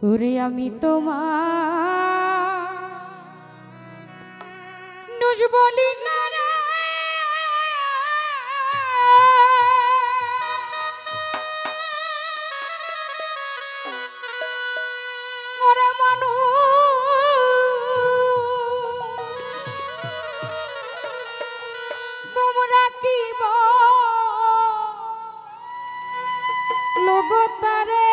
ওরে আমি তোমার নুজ বলি না রে, ওরে মানুষ তোমরা কি লোগতারে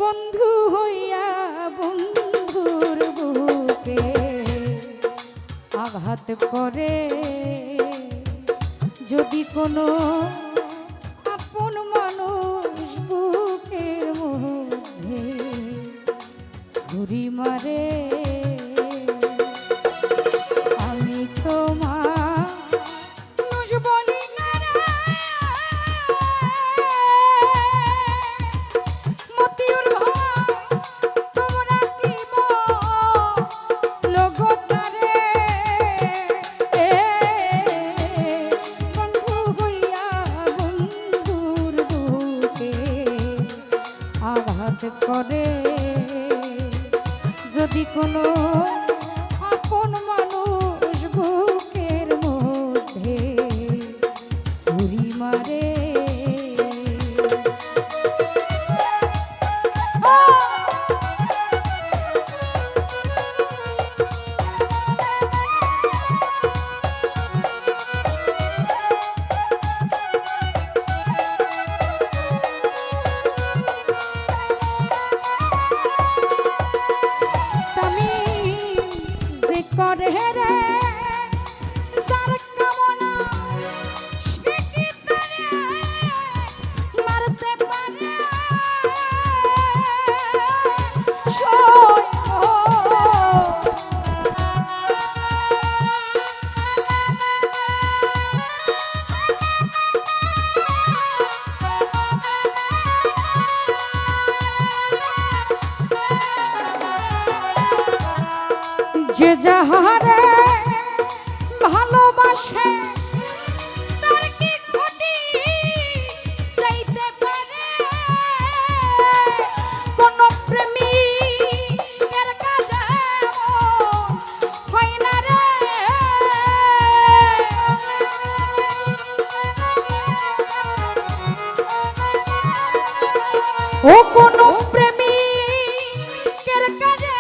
বন্ধু হইয়া বন্ধুর বুকে আঘাত করে যদি কোনো আপন মানুষ বুকের মধ্যে ছুরি মারে, আমি তোমার নুজ বলি না রে, মতিউর ভাই তোমরা কি লোগতারে বন্ধু হইয়া বন্ধুর বুকে আঘাত করে যদি কোনো আপন মানুষ বুকের মধ্যে ছুরি মারে। করে রে যার কামনা সে কি তারে মারতে পারে, যে যাহারে ভালোবাসে তার কি ক্ষতি চাইতে পারে, কোন প্রেমিকের কাছে হয় না রে, ও কোন প্রেমিকের কাছে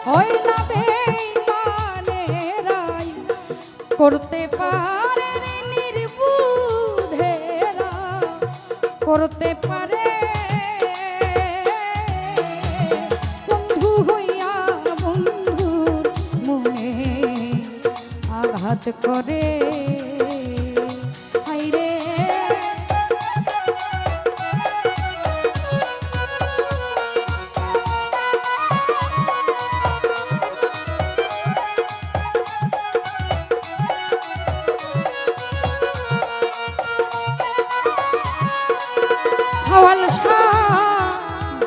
হয় না বেঈমানেরাই করতে পারে নির্বুধেরা করতে পারে, বন্ধু হইয়া বন্ধুর মনে আঘাত করে। সওয়াল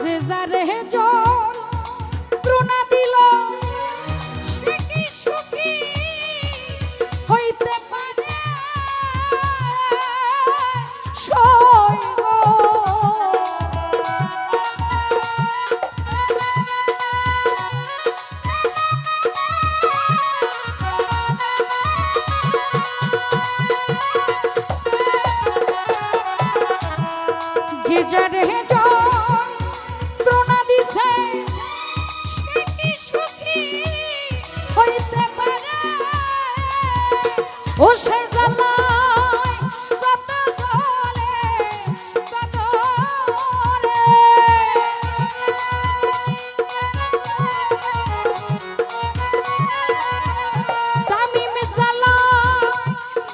যে যারে যন্ত্রণা দিল সে কি সুখী হইতে পারে, যে যারে যন্ত্রণা দিছে সে কি সুখী হইতে পারে, ও সে জ্বালায় যত জ্বলে তত রে, তামিম জ্বালায়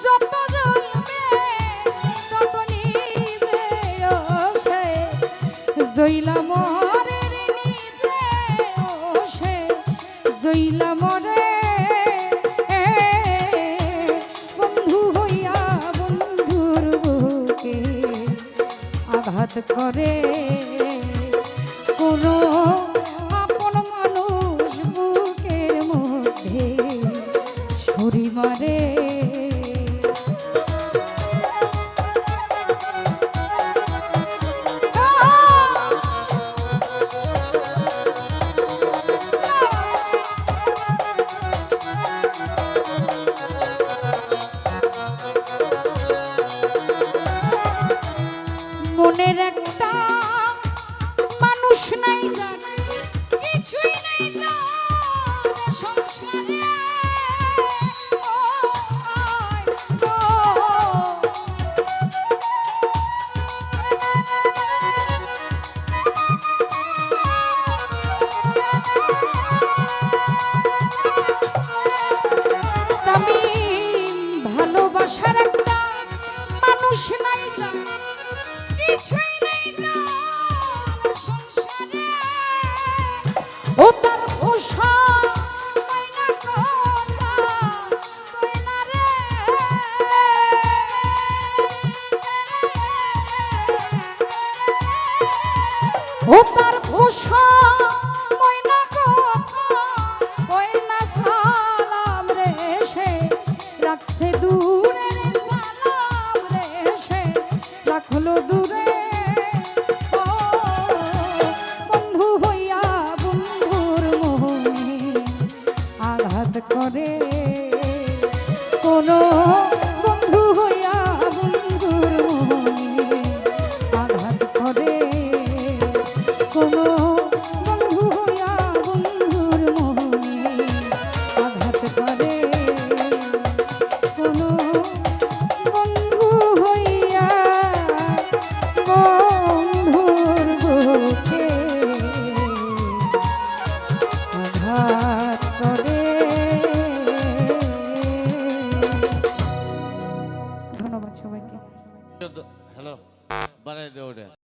যত জ্বলবে তত নিজে জইলা মরে নিজে সে জইলা মরে, বন্ধু হইয়া বন্ধুর বুকে আঘাত করে কোনো আপন মানুষ বুকের মধ্যে ও তার পোষা ময়না কথা কই না রে ও তার পোষা ময়না কথা কই না সালাম রে সে রাখছে দূরে রে সালাম রে সে রাখলো দূরে ও বন্ধু হইয়া বন্ধুর মোহে আঘাত করে কোনো বন্ধু হইয়া বন্ধুর মোহে আঘাত করে কোনো বন্ধু হইয়া বন্ধুর মোহে আঘাত করে কোনো বন্ধু হইয়া বন্ধুর বুকে আঘাত করে। ধন্যবাদ সবাইকে। হ্যালো বানাই দে ওটা।